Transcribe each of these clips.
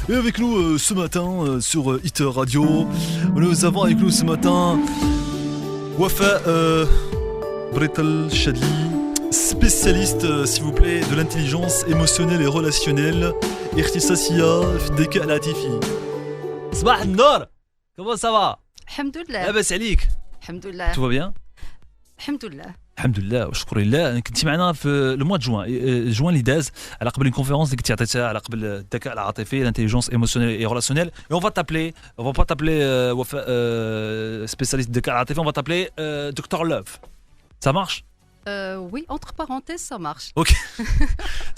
Et avec nous ce matin sur Iter Radio, nous avons avec nous ce matin Wafa Bretel Chadli, spécialiste s'il vous plaît de l'intelligence émotionnelle et relationnelle, اختصاصية في الذكاء العاطفي. صباح النور. Comment ça va? الحمد لله. لاباس عليك؟ الحمد لله. Tout va bien? الحمد لله. الحمد لله وشكر لله. كنتي معنا في لو موا جوان اللي داز على قبل الكونفيرونس اللي كنتي عطيتها على قبل الذكاء العاطفي l'intelligence émotionnelle et relationnelle et on va pas t'appeler spécialiste de الذكاء العاطفي, on va t'appeler Dr Love. Ça marche? Oui, entre parenthèses, ça marche. Ok.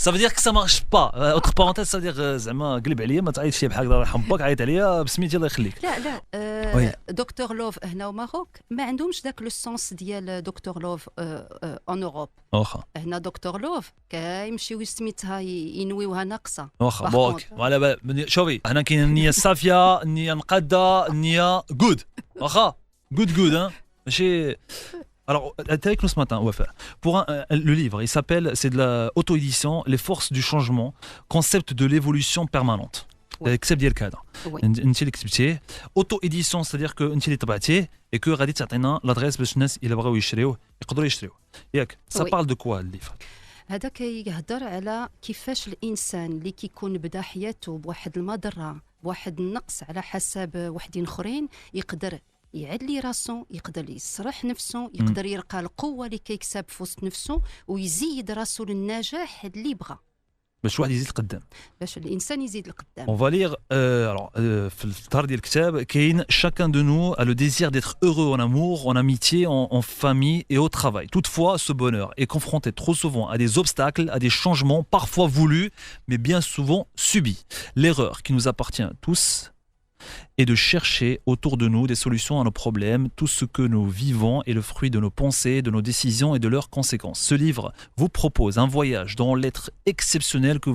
Ça veut dire que ça marche pas. Entre parenthèses, ça veut dire زعما قلب عليا ما تعيطش بحال هكذا يرحم باك, عيط عليا بسميتي الله يخليك. لا دكتور لوف هنا وماروك ما عندهمش ذاك لو سونس ديال دكتور لوف اون اوروب. واخا هنا دكتور لوف كيمشيو سميتها ينويوها ناقصه. واخا بوك وعلى شوفي هنا كاين النيه الصافيه, النيه النقاده, النيه جود. واخا جود ها ماشي. Alors, t'es avec nous ce matin, Wafa. Pour le livre, il s'appelle, c'est de la auto-édition, Les forces du changement, concept de l'évolution permanente. كتاب ديالك هذا. انت اللي كتبتيه. auto-édition, c'est-à-dire que انت اللي طبعتيه et que غادي تعطينا l'adresse باش الناس الا بغاو يشريوه يقدروا يشريوه. ياك؟ Ça parle de quoi le livre? هذا كيهضر على كيفاش الانسان اللي كيكون بدا حياته بواحد المضره بواحد النقص على حساب وحدين اخرين يقدر يعلي راسو, يقدر يصرح نفسه, يقدر يلقى القوه اللي كيكسب في وسط نفسه ويزيد راسو للنجاح اللي يبغى باش واحد يزيد لقدام, باش الانسان يزيد لقدام. On va lire alors في الطار ديال الكتاب كاين chacun de nous a le désir d'être heureux en amour, en amitié, en famille et au travail. Toutefois, ce bonheur est confronté trop souvent à des obstacles, à des changements parfois voulus mais bien souvent subis. L'erreur qui nous appartient à tous et de chercher autour de nous des solutions à nos problèmes. Tout ce que nous vivons est le fruit de nos pensées, de nos décisions et de leurs conséquences. Ce livre vous propose un voyage dans l'être exceptionnel que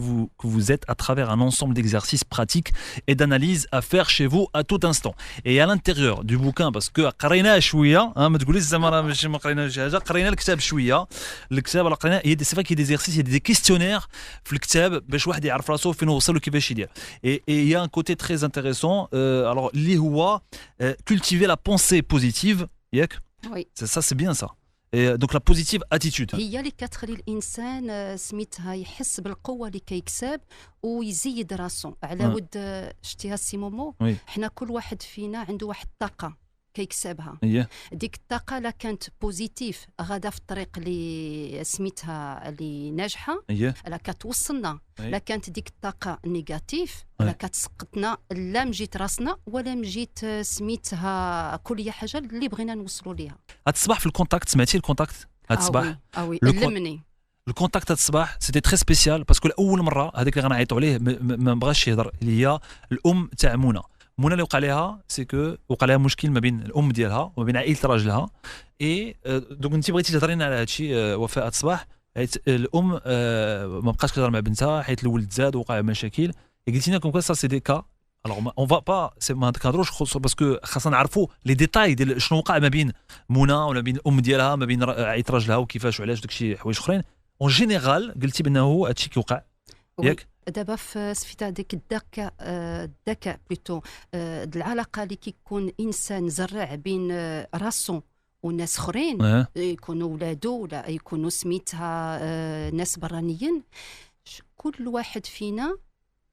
vous êtes à travers un ensemble d'exercices pratiques et d'analyses à faire chez vous à tout instant. Et à l'intérieur du bouquin, parce que قريناه شويه, ما تقوليش زعما راه ماشي ما قريناش حاجه, قرينا الكتاب شويه. الكتاب راه قرينا, c'est vrai qu'il y a des exercices, il y a des questionnaires في الكتاب باش واحد يعرف راسو فين وصل وكيفاش يدير. Et il y a un côté très intéressant. Alors اللي هو cultiver la pensée positive, ياك؟ Oui. Ça c'est bien ça. Et donc la positive attitude. هي اللي كتخلي الانسان سميتها يحس بالقوه اللي كيكسب ويزيد راسو على ود شتيها سي مومو. حنا كل واحد فينا عنده واحد الطاقه كيكسبها. ديك الطاقه لا كانت بوزيتيف غادا في الطريق اللي سميتها اللي ناجحه لا كتوصلنا. لا كانت ديك الطاقه نيجاتيف لا كتسقطنا, لا مجيت راسنا ولا مجيت سميتها كل حاجه اللي بغينا نوصلوا ليها. هاد الصباح في الكونتاكت, سمعتي الكونتاكت هاد الصباح؟ وي علمني الكونتاكت هاد الصباح سيتي تري سبيسيال باسكو لاول مره هذاك اللي غنعيطوا عليه ما بغاش يهضر, اللي هي الام تاع منى اللي وقع لها سي كو وقع لها مشكل ما بين الام ديالها وما بين عائله راجلها. اي دونك انت بغيتي تهضري لنا على هادشي وفاء الصباح, حيت الام ما بقاش كتهضر مع بنتها حيت الولد زاد وقع مشاكل. قلتي لنا كوم سا سي دي كا. الوغ اون فا با ما كنهضروش باسكو خاصنا نعرفوا لي ديتاي ديال شنو وقع ما بين منى ولا بين الام ديالها ما بين عائله راجلها وكيفاش وعلاش داكشي حوايج اخرين. اون جينيرال قلتي بانه هادشي كيوقع ياك دابا في سفيتا ديك الذكاء بلوتو العلاقه اللي كيكون انسان زرع بين راسو وناس اخرين يكونوا ولادو ولا يكونوا سميتها ناس برانيين. كل واحد فينا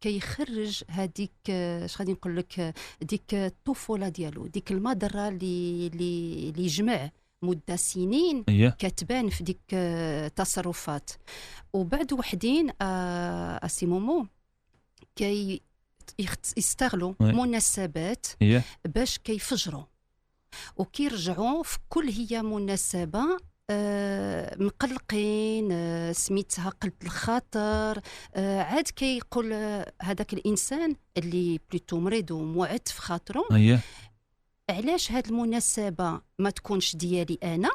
كيخرج هذيك اش غادي نقول لك ديك الطفوله ديالو, ديك المضره اللي جمع مده سنين كتبان في ديك التصرفات. وبعد وحدين اسي مومو كي يستغلوا مناسبات باش كيفجروا وكيرجعوا في كل هي مناسبه مقلقين سميتها قلب الخاطر. عاد كيقول هذاك الانسان اللي بليتو مريض وموعد في خاطره علاش هاد المناسبه ما تكونش ديالي انا,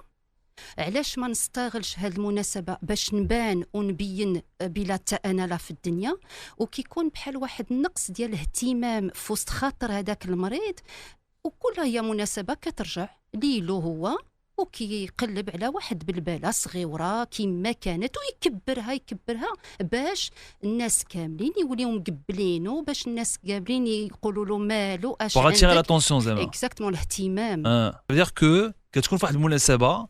علاش ما نستغلش هاد المناسبه باش نبان ونبين بلا حتى انا لا في الدنيا. وكيكون بحال واحد النقص ديال الاهتمام في وسط خاطر هذاك المريض, وكل هي مناسبه كترجع ليلو هو وكيقلب على واحد بالباله صغيره كيما كانت ويكبرها باش الناس كاملين يوليو مقبلينه باش الناس كاملين يقولوا له مالو اش عندك pour attirer l'attention زعما اكزاكتومون الاهتمام c'est-à-dire que كتكون في واحد المناسبه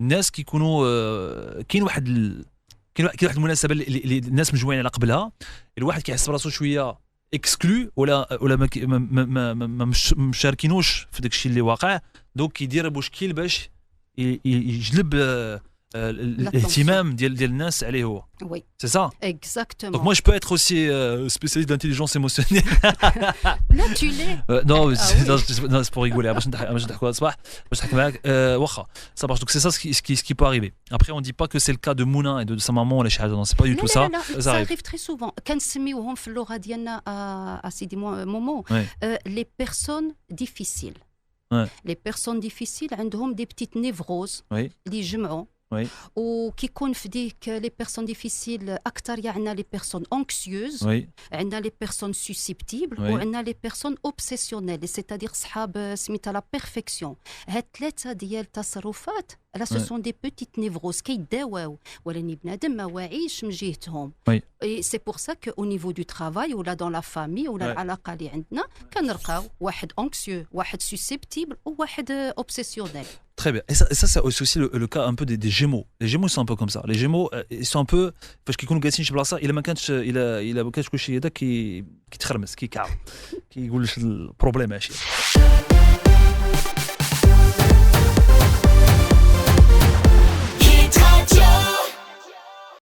الناس كيكونوا كاين واحد المناسبه اللي الناس مجموعين على قبلها الواحد كيحس براسو شويه اكسكلو ولا ما مشاركينوش في داك الشيء اللي واقع دونك كيدير مشكل باش يجلب الاهتمام ديال الناس عليه هو. Oui. C'est ça? Exactement. Donc moi je peux être aussi spécialiste d'intelligence émotionnelle. Là tu l'es. Non, c'est pour rigoler. باش نضحكوا الصباح باش نضحك معاك واخا. Ça marche. Donc c'est ça ce qui peut arriver. Après on dit pas que c'est le cas de Mouna et de sa maman ولا شي حاجه. Non, c'est pas du tout ça. Ça arrive très souvent. كنسميوهم في اللغه ديالنا سيدي مومو les personnes difficiles. Les personnes difficiles عندهم des petites névroses اللي يجمعوا وكيكون في ديك لي بيرسون ديفيسيل اكثر عندنا لي بيرسون انكسيوز عندنا لي بيرسون سوسيبتيبل وعندنا لي بيرسون اوبسيسيونيل سيتادير صحاب سميتها لا بيرفكسيون. هاد ثلاثه ديال التصرفات لا سو سون دي بوتيت نيفروز كيداواو ولكن بنادم ما واعيش من جهتهم. سي بور سا كو او نيفو دو ترافاي ولا دون لا فامي ولا العلاقه اللي عندنا كنلقاو واحد انكسيو واحد سوسيبتيبل وواحد اوبسيسيونيل. Très bien. Et ça c'est aussi le cas un peu des Gémeaux. Les Gémeaux sont un peu comme ça. Les Gémeaux, ils sont un peu parce qu'ils كانوا جالسين شي بلاصه الا ما كانش كلشي هذا كيتخرمس كيكعب كيقول البروبليم ماشي